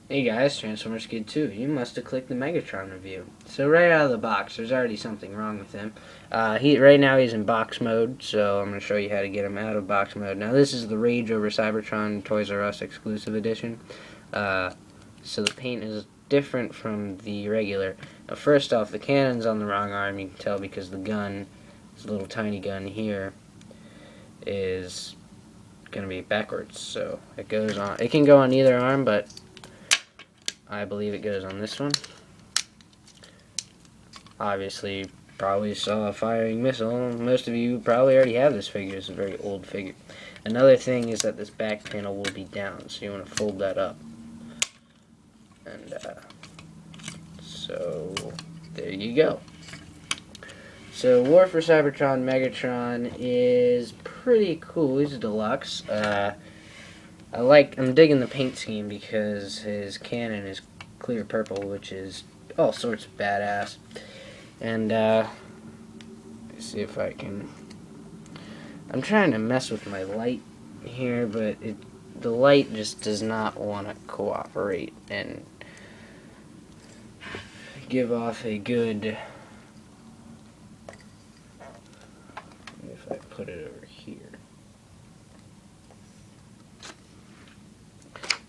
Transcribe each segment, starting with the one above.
Hey guys, Transformers Kid 2. You must have clicked the Megatron review. So right out of the box, there's already something wrong with him. Right now he's in box mode, so I'm going to show you how to get him out of box mode. Now this is the Rage over Cybertron TOYRUS exclusive edition. So the paint is different from the regular. Now first off, the cannon's on the wrong arm, you can tell because the gun, this little tiny gun here, is going to be backwards. So it goes on. It can go on either arm, but I believe it goes on this one. Obviously, you probably saw a firing missile. Most of you probably already have this figure. It's a very old figure. Another thing is that this back panel will be down, so you want to fold that up. And so there you go. So War for Cybertron Megatron is pretty cool. He's a deluxe. I'm digging the paint scheme because his cannon is clear purple, which is all sorts of badass. And let's see if I can. I'm trying to mess with my light here, but the light just does not want to cooperate and give off a good. If I put it over here.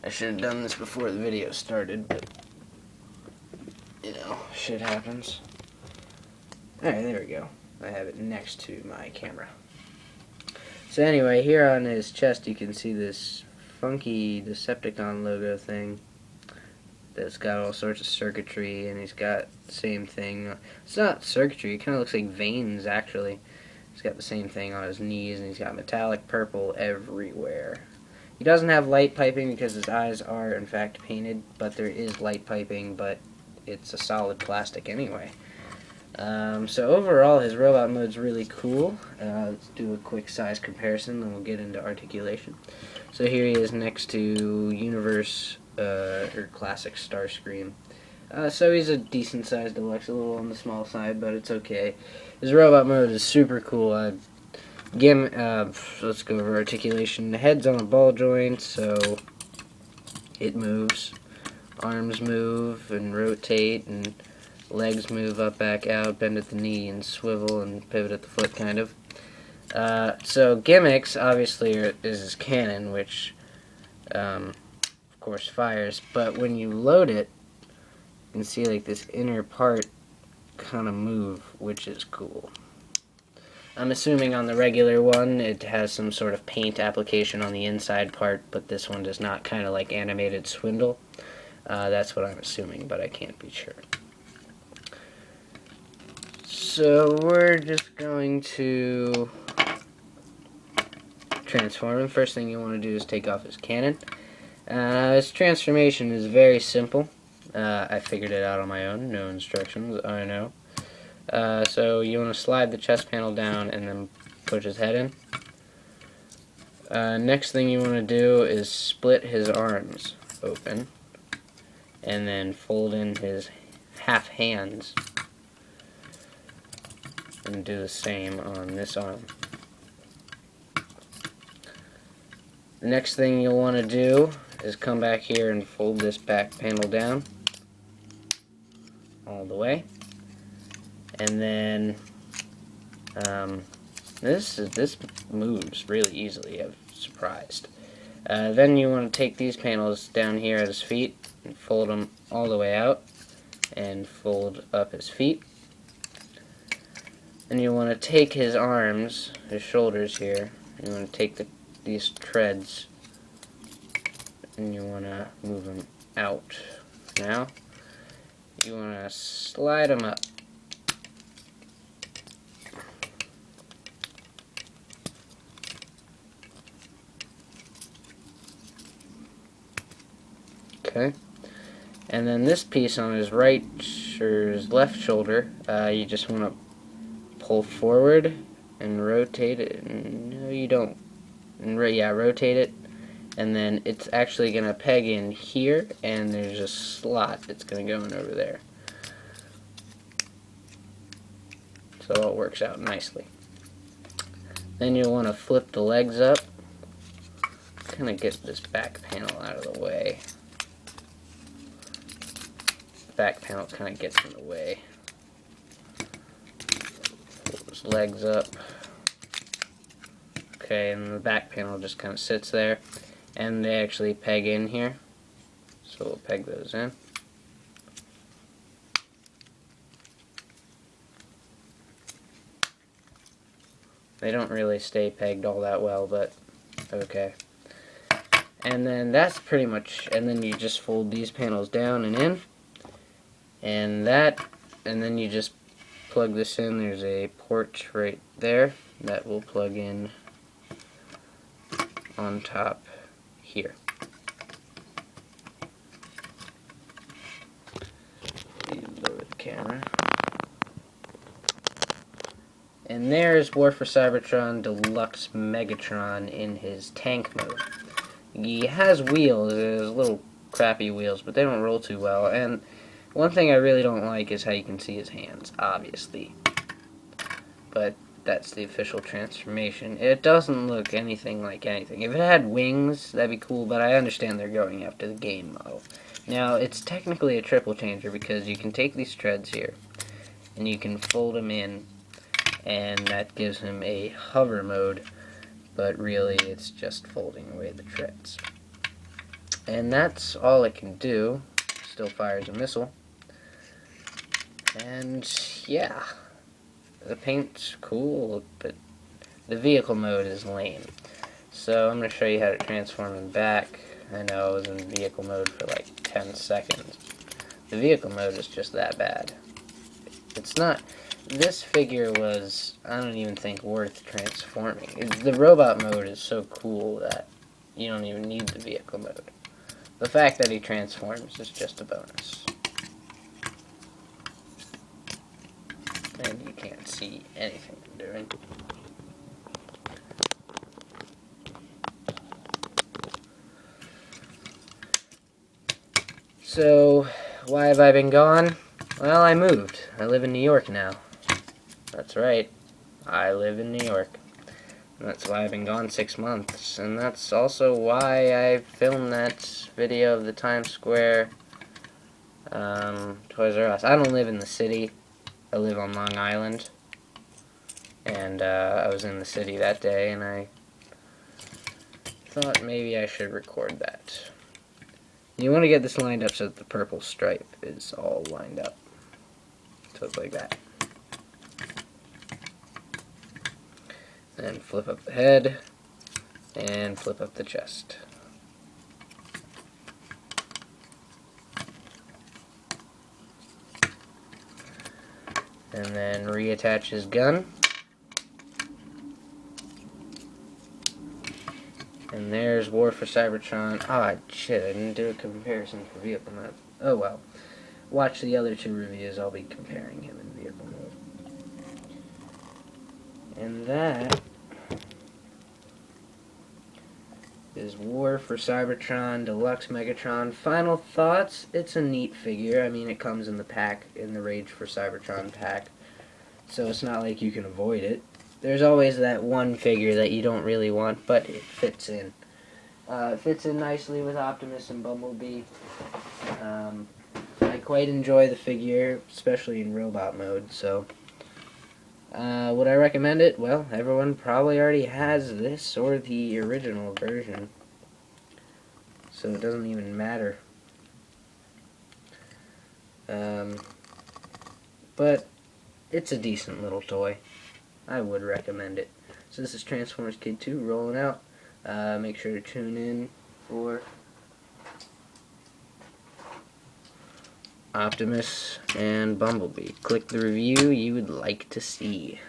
I should have done this before the video started, but, you know, shit happens. Alright, there we go. I have it next to my camera. So anyway, here on his chest you can see this funky Decepticon logo thing that's got all sorts of circuitry, and he's got the same thing. It's not circuitry, it kind of looks like veins, actually. He's got the same thing on his knees, and he's got metallic purple everywhere. He doesn't have light piping because his eyes are in fact painted, but there is light piping, but it's a solid plastic anyway. So overall, his robot mode's really cool. Let's do a quick size comparison, then we'll get into articulation. So here he is next to Universe, or Classic Starscream. So he's a decent sized deluxe, a little on the small side, but it's okay. His robot mode is super cool. Let's go over articulation. The head's on a ball joint, so it moves. Arms move and rotate, and legs move up, back, out, bend at the knee, and swivel and pivot at the foot, kind of. So gimmicks, obviously, is his cannon, which, of course, fires. But when you load it, you can see like this inner part kind of move, which is cool. I'm assuming on the regular one it has some sort of paint application on the inside part, but this one does not, kind of like animated Swindle. That's what I'm assuming, but I can't be sure. So we're just going to transform him. First thing you want to do is take off his cannon. His transformation is very simple. I figured it out on my own, no instructions, I know. So you want to slide the chest panel down and then push his head in. Next thing you want to do is split his arms open and then fold in his half hands and do the same on this arm. The next thing you'll want to do is come back here and fold this back panel down all the way. And then this moves really easily. I'm surprised. Then you want to take these panels down here at his feet and fold them all the way out and fold up his feet. And you want to take his arms, his shoulders here. You want to take these treads and you want to move them out. Now you want to slide them up. Okay, and then this piece on his right or his left shoulder, you just want to pull forward and rotate it. No, you don't. And rotate it, and then it's actually going to peg in here, and there's a slot that's going to go in over there. So it works out nicely. Then you'll want to flip the legs up. Kind of get this back panel out of the way. back panel kind of gets in the way. Pull his legs up. Okay, and the back panel just kind of sits there. And they actually peg in here. So we'll peg those in. They don't really stay pegged all that well, but okay. And then that's pretty much, and then you just fold these panels down and in. And then you just plug this in. There's a port right there that will plug in on top here. Lower the camera. And there's War for Cybertron Deluxe Megatron in his tank mode. He has wheels, his little crappy wheels, but they don't roll too well. And one thing I really don't like is how you can see his hands, obviously. But that's the official transformation. It doesn't look anything like anything. If it had wings, that'd be cool, but I understand they're going after the game model. Now, it's technically a triple changer because you can take these treads here, and you can fold them in, and that gives him a hover mode, but really it's just folding away the treads. And that's all it can do. Still fires a missile. And yeah, the paint's cool, but the vehicle mode is lame. So I'm going to show you how to transform him back. I know I was in vehicle mode for like 10 seconds. The vehicle mode is just that bad. It's not... This figure was, I don't even think, worth transforming. The robot mode is so cool that you don't even need the vehicle mode. The fact that he transforms is just a bonus. And you can't see anything I'm doing. So, why have I been gone? Well, I moved. I live in New York now. That's right. I live in New York. And that's why I've been gone 6 months. And that's also why I filmed that video of the Times Square TOYRUS. I don't live in the city. I live on Long Island. And I was in the city that day, and I thought maybe I should record that. You want to get this lined up so that the purple stripe is all lined up. So it's like that. Then flip up the head, and flip up the chest. And then reattach his gun. And there's War for Cybertron. Ah, shit, I didn't do a comparison for vehicle mode. Oh well. Watch the other two reviews, I'll be comparing him in vehicle mode. And that is War for Cybertron Deluxe Megatron. Final thoughts, it's a neat figure. I mean, it comes in the pack, in the Rage for Cybertron pack, so it's not like you can avoid it. There's always that one figure that you don't really want, but it fits in. It fits in nicely with Optimus and Bumblebee. I quite enjoy the figure, especially in robot mode, so... would I recommend it? Well, everyone probably already has this or the original version, so it doesn't even matter. But it's a decent little toy. I would recommend it. So this is Transformers Kid 2 rolling out. Make sure to tune in for Optimus and Bumblebee. Click the review you would like to see.